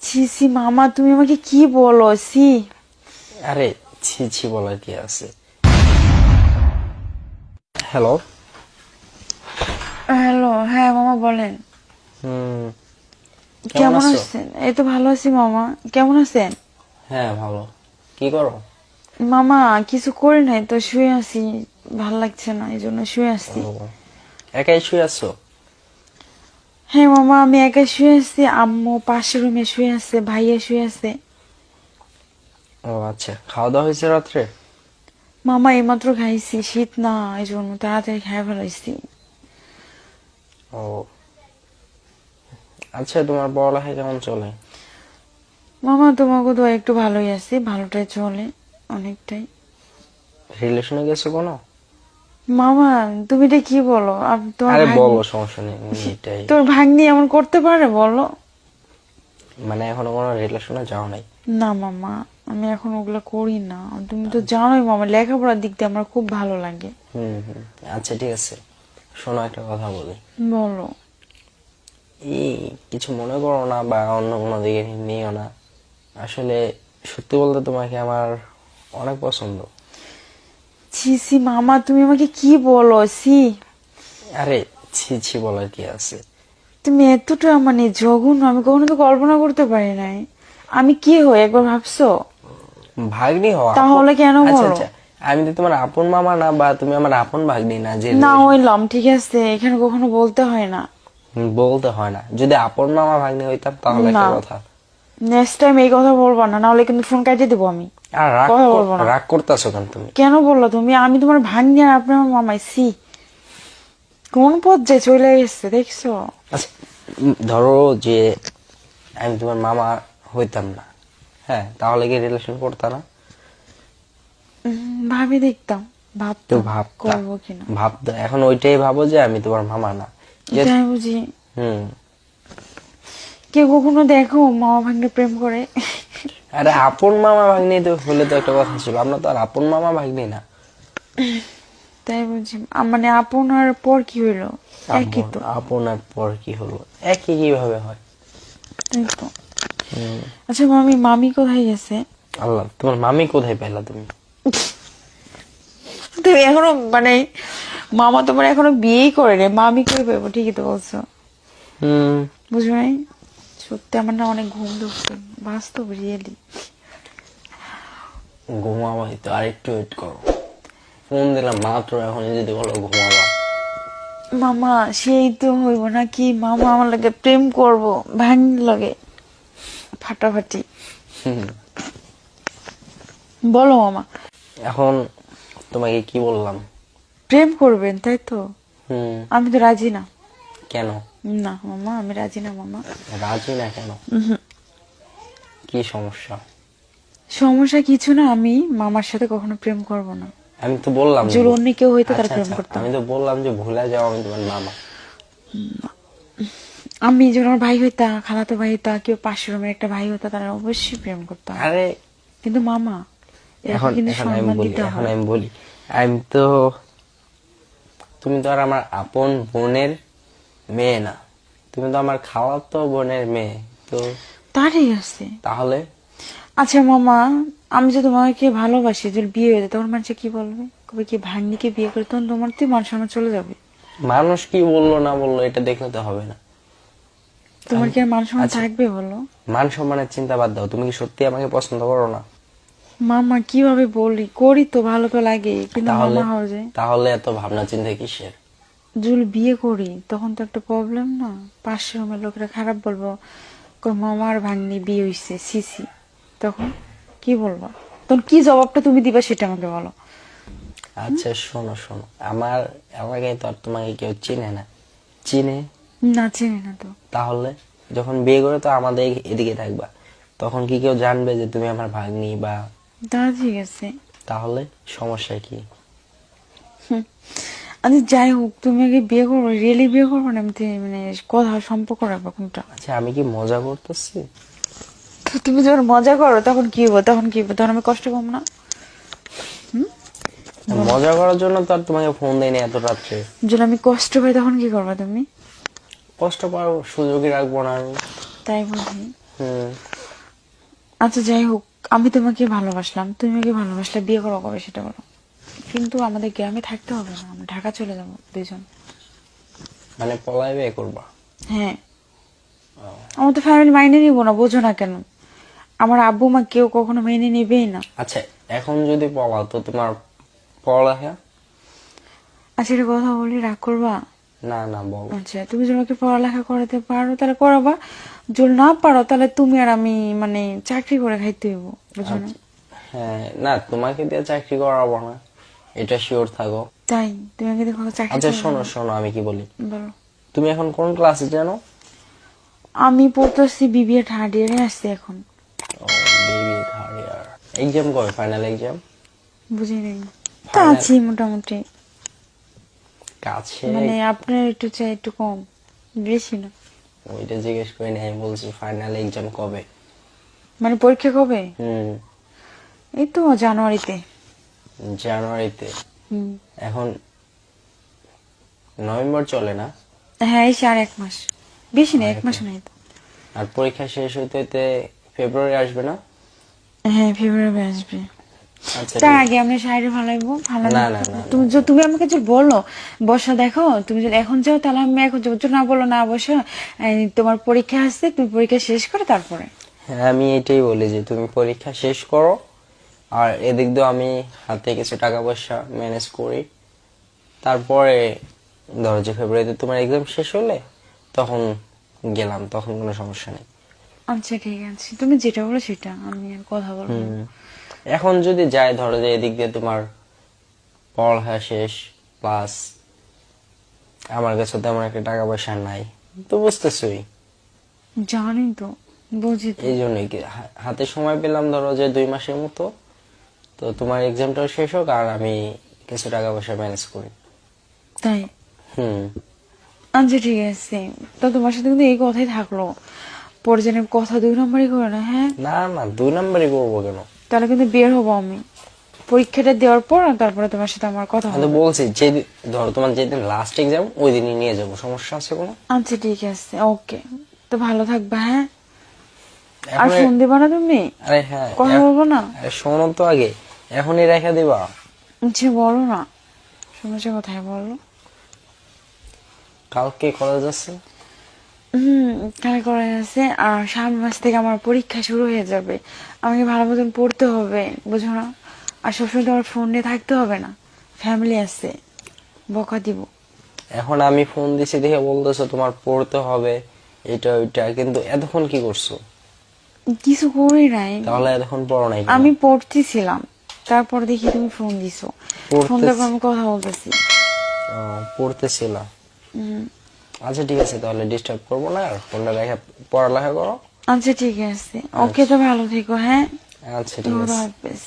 ছি ছি মামা, তুমি আমাকে কি বলো? ছি। আরে ছি ছি বলার কি আছে। হ্যালো। হ্যালো, হ্যাঁ মামা বলেন। হুম। কেমন কেমন আছো? আছেন? এই তো ভালো আছি মামা। কেমন আছেন? হ্যাঁ ভালো। কি করো? মামা কিছু করি নাই তো, শুয়ে আছি। ভাল লাগছে না, এই জন্য শুয়ে আছি। ও, একাই শুয়ে আছো? হ্যাঁ মামা, আমি একা শুয়ে আছি, আম্মু পাশের রুমে শুয়ে আছে, ভাইয়া শুয়ে আছে। ও আচ্ছা, খাওয়া দাওয়া হয়েছে রাত্রে? মামা এইমাত্র খাইছি, শীত না এই জন্য তাড়াতাড়ি খাই ফেলাইছি। ও আচ্ছা, তোমার পড়ালেখা কেমন চলে? মামা তোমাকে তো একটু ভালোই আছি, ভালোটাই চলে অনেকটাই। রিলেশনে গেছো কোনো? মামা তুমি এটা কি বলো? তোমার আরে ভাগ্নি, বলো, সমস্যা নেই, এটাই। তোর ভাগ্নি এমন করতে পারে বলো? মানে এখনো কোনো রিলেশনে যাও নাই? না মামা, আমি এখন ওগুলা করি না। তুমি তো জানোই মামা, লেখাপড়ার দিক দিয়ে আমার খুব ভালো লাগে। হুম। আচ্ছা ঠিক আছে, শোনো একটা কথা বলি। বলো। এই কিছু মনে করো না বা অন্য কোনো দিকে নিও না। আসলে সত্যি বলতে তোমাকে আমার অনেক পছন্দ। ছি ছি মামা, তুমি আমাকে কি বলো? ছি। আরে ছি ছি বলার কি আছে। তুমি এতটা মানে জঘন্য, আমি কখনো তো কল্পনা করতে পারি নাই। আমি কি হই একবার ভাবছো? ভাগ্নি হও তাহলে কেন আচ্ছা বলো? আচ্ছা, আমি তো তোমার আপন মামা না বা তুমি আমার আপন ভাগ্নি না যে না হইলাম, ঠিক আছে, এখানে কখনো বলতে হয় না। বলতে হয় না। যদি আপন মামা ভাগ্নি হইতাম তাহলে না, একটা কথা। নেক্সট টাইম এই কথা বলবো না, নাহলে কিন্তু ফোন কাটিয়ে দেবো আমি। আর কথা বলবো না। রাগ করতেছো কেন তুমি? কেন বললো তুমি? আমি তোমার ভাগ্নি আর আপনি আমার মামাই। সি, কোন পর্যায়ে চলে গেছে দেখছো? আচ্ছা, ধরো যে আমি তোমার মামা হইতাম না, হ্যাঁ, তাহলে কি রিলেশন করতাম না? ভাবি দেখতাম, তো ভাবতাম ভাবতা করবো কিনা। ভাবতা এখন ওইটাই ভাবো যে আমি তোমার মামা না। তাই বুঝি? হুম। কেউ কখনো দেখো মামা ভাগ্নে প্রেম করে? আরে আপন মামা ভাগ্নি তো হলে তো একটা কথা ছিল, আমরা তো আর আপন মামা ভাগ্নি না। তাই বুঝি? মানে আপনার পর কি হইলো? একই তো। আপনার পর কি হলো? একই কিভাবে হয়? তাই তো। আচ্ছা মামি, মামি কোথায় গেছে? আল্লাহ, তোমার মামি কোথায় পেলা তুমি? তুমি এখনো মানে, মামা তোমার এখনো বিয়েই করে রে, মামি করে পেবো? ঠিকই তো বলছো। হুম। বুঝো নাই? সত্যি আমার না অনেক ঘুম ধরছে, বাস্তব রিয়েলি। ঘুমাবাই তো, আর একটু ওয়েট করো। ফোন দিলাম মাত্র, এখন যদি বলো ঘুমাবা। মামা সেই তো হইব নাকি? মামা আমার লাগে প্রেম করব, ভাঙ লাগে ফাটাফাটি। হুম। বলো মামা। এখন তোমাকে কি বললাম? প্রেম করবেন তাই তো? হুম। আমি তো রাজি না। কেন না মামা, আমি রাজি না মামা। রাজি না কেন? কি সমস্যা? সমস্যা কিছু না, আমি মামার সাথে কখনো প্রেম করব না। আমি তো বললাম যে যদি অন্য কেউ হইতো তার আচ্ছা প্রেম আচ্ছা, করতাম। আমি তো বললাম যে ভুলে যাও, আমি তোমার মামা। আমি যখন আমার ভাই হইতা, খালাতো ভাই হইতা, কেউ পাশের রুমের একটা ভাই হইতা, তারা অবশ্যই প্রেম করতাম। আরে কিন্তু মামা, এরকম এখন কিন্তু এখন আমি সম্মান বলি, দিতে এখন হয়। আমি বলি, আমি তো, তুমি তো আর আমার আপন বোনের মেয়ে না, তুমি তো আমার খালাতো বোনের মেয়ে। তো তারই আছে। তাহলে আচ্ছা মামা, আমি যে তোমাকে ভালোবাসি, যদি বিয়ে হয়ে যায় তখন মানুষ কি বলবে? কবে কি ভাগ্নিকে বিয়ে করে, তখন তোমার তো মান সম্মান চলে যাবে। মানুষ কি বললো না বললো এটা দেখলে তো হবে না। তোমার কি আর মান সম্মান আচ্ছা, থাকবে বলো? মান সম্মানের চিন্তা বাদ দাও, তুমি কি সত্যি আমাকে পছন্দ করো না? মামা কিভাবে বলি, করি তো, ভালো তো লাগে, কিন্তু তাহলে মামা হয়ে যায়। তাহলে এত ভাবনা চিন্তা কিসের? যদি বিয়ে করি তখন তো একটা প্রবলেম না? পাশের রুমের লোকেরা খারাপ বলবো, কই মামার ভাগ্নি বিয়ে হইছে, সিসি। তখন কি বলবো? তখন কি জবাবটা তুমি দিবা সেটা আমাকে বলো। আচ্ছা শোনো শোনো, আমার এলাকায় তো আর তোমাকে কেউ চিনে না। চিনে? না, চিনি না তো। তাহলে যখন বিয়ে করে তো আমাদের এদিকে থাকবা, তখন কি কেউ জানবে যে তুমি আমার ভাগ্নি বা? তা ঠিক আছে। তাহলে সমস্যা কি? আচ্ছা যাই হোক, তুমি আগে বিয়ে করবো, রিয়েলি বিয়ে করবো না এমনি মানে কথা সম্পর্ক রাখবো কোনটা? আচ্ছা, আমি কি মজা করতেছি? তো তুমি যখন মজা করো তখন কি হবো? তখন কি হবো? তখন আমি কষ্ট পাবো না? মজা করার জন্য তো আর তোমাকে ফোন দেয়নি এত রাত্রে। যদি আমি কষ্ট পাই তখন কি করবো তুমি? কষ্ট পাওয়ার সুযোগই রাখবো না আমি। তাই বুঝি? হুম। আচ্ছা যাই হোক, আমি তোমাকে ভালোবাসলাম, তুমি আমাকে ভালোবাসলে, বিয়ে করো কবে সেটা বলো। কিন্তু আমাদের গ্রামে থাকতে হবে না, আমরা ঢাকা চলে যাবো দুজন। মানে পলায় বিয়ে করবা? হ্যাঁ, আমার তো ফ্যামিলি মাইনে নিবো না, বোঝো না কেন? আমার আব্বু মা কেউ কখনো মেনে নেবেই না। আচ্ছা, এখন যদি পলাও তো তোমার পড়ালেখা? আচ্ছা এটা কথা বলি, রাগ করবা? না না, বল। আচ্ছা তুমি যদি আমাকে পড়ালেখা করাতে পারো তাহলে করাবা, যদি না পারো তাহলে তুমি আর আমি মানে চাকরি করে খাইতে হইব, বুঝো না? হ্যাঁ, না তোমাকে দিয়ে চাকরি করাবো না, এটা শিওর থাকো। তাই তুমি আমাকে দেখো চাকরি আচ্ছা করে শোনো খাও। শোনো, আমি কি বলি, বলো। তুমি এখন কোন ক্লাসে জানো? আমি পড়তেছি বিবিএ থার্ড ইয়ারে আসছি এখন। ও, বেবি থার্ড ইয়ার। এক্সাম কবে, ফাইনাল এক্সাম? বুঝি নাই। তা Final- আছি মোটামুটি, কাছে? মানে আপনার একটু চাই একটু কম, বেশি না। ওইটা জিজ্ঞেস করি না, আমি বলছি ফাইনাল এক্সাম কবে। মানে পরীক্ষা কবে? হুম, এই তো জানুয়ারিতে। জানুয়ারিতে। হুম। এখন নভেম্বর চলে না? হ্যাঁ এসে আর 1 মাস, বেশি না, 1 মাস নাই তো। আর পরীক্ষা শেষ হইতে হইতে ফেব্রুয়ারি আসবে না? হ্যাঁ ফেব্রুয়ারি আসবে। আচ্ছা তার ঠিক- আগে আমরা শাড়ি ভালাইবো, ভালো না, না, না, তুমি তুমি আমাকে যে বলো বসা, দেখো তুমি যদি এখন যাও তাহলে আমি এখন যাবো, যদি না বলো না বসো, তোমার পরীক্ষা আসছে, তুমি পরীক্ষা শেষ করে তারপরে। হ্যাঁ, আমি এটাই বলি যে তুমি পরীক্ষা শেষ করো, আর এদিক দিয়ে আমি হাতে কিছু টাকা পয়সা ম্যানেজ করি, তারপরে ধরো যে ফেব্রুয়ারিতে তোমার এক্সাম শেষ হলে তখন গেলাম, তখন কোনো সমস্যা নেই। আচ্ছা ঠিক আছে, তুমি যেটা বলো সেটা, আমি আর কথা বলবো না। হুম। এখন যদি যাই, ধরো যে এদিক দিয়ে তোমার পড়ালেখা শেষ, প্লাস আমার কাছে তেমন একটা টাকা পয়সা নাই, তো বুঝতেছই, জানি তো, বুঝি তো। এই জন্যই কি হাতে সময় পেলাম ধরো যে 2 মাসের মতো, তো তোমার এক্সামটাও শেষ হোক আর আমি কিছু টাকা পয়সা ম্যানেজ করি। তাই? হুম। আচ্ছা ঠিক আছে, তো তোমার সাথে কিন্তু এই কথাই থাকলো, পরে যেন কথা 2 নম্বরই করে না, হ্যাঁ? না না, 2 নাম্বারই করবো কেন? তাহলে কিন্তু বের হবো আমি পরীক্ষাটা দেওয়ার পর, আর তারপরে তোমার সাথে আমার কথা আমি তো হবে। বলছি যে ধরো তোমার যেদিন লাস্ট এক্সাম ওই দিনই নিয়ে যাবো, সমস্যা আছে কোনো? আচ্ছা ঠিক আছে, ওকে। তো ভালো থাকবা, হ্যাঁ? আর এখন ফোন দিবা না তুমি? আরে হ্যাঁ, কথা বলবো না? আরে শোনো তো আগে, এখনই রেখে দিবা? আচ্ছা বলো না, সমস্যা কোথায় বলো? কালকে কলেজ আছে? হুম, কালে করা আছে, আর সামনের মাস থেকে আমার পরীক্ষা শুরু হয়ে যাবে, আমাকে ভালো মতন পড়তে হবে, বুঝো না? আর সবসময় তোমার ফোন নিয়ে থাকতে হবে না, ফ্যামিলি আছে, বকা দিব। এখন আমি ফোন দিছি দেখে বলতেছো তোমার পড়তে হবে, এটা ওইটা, কিন্তু এতক্ষণ কি করছো? কিছু করি নাই, তাহলে এতক্ষণ পড়ো নাই কেন? আমি পড়তেছিলাম, তারপর দেখি তুমি ফোন দিছো, ফোন পড়তে- দেওয়ার আমি কথা বলতেছি। ও, পড়তেছিলা? হুম, আচ্ছা ঠিক আছে, তাহলে ডিস্টার্ব করবো না, আর ফোনটা রেখে পড়ালেখা করো। আচ্ছা ঠিক আছে, ওকে, তো ভালো থেকো, হ্যাঁ? আচ্ছা ঠিক খোদা আছে। হাফেজ।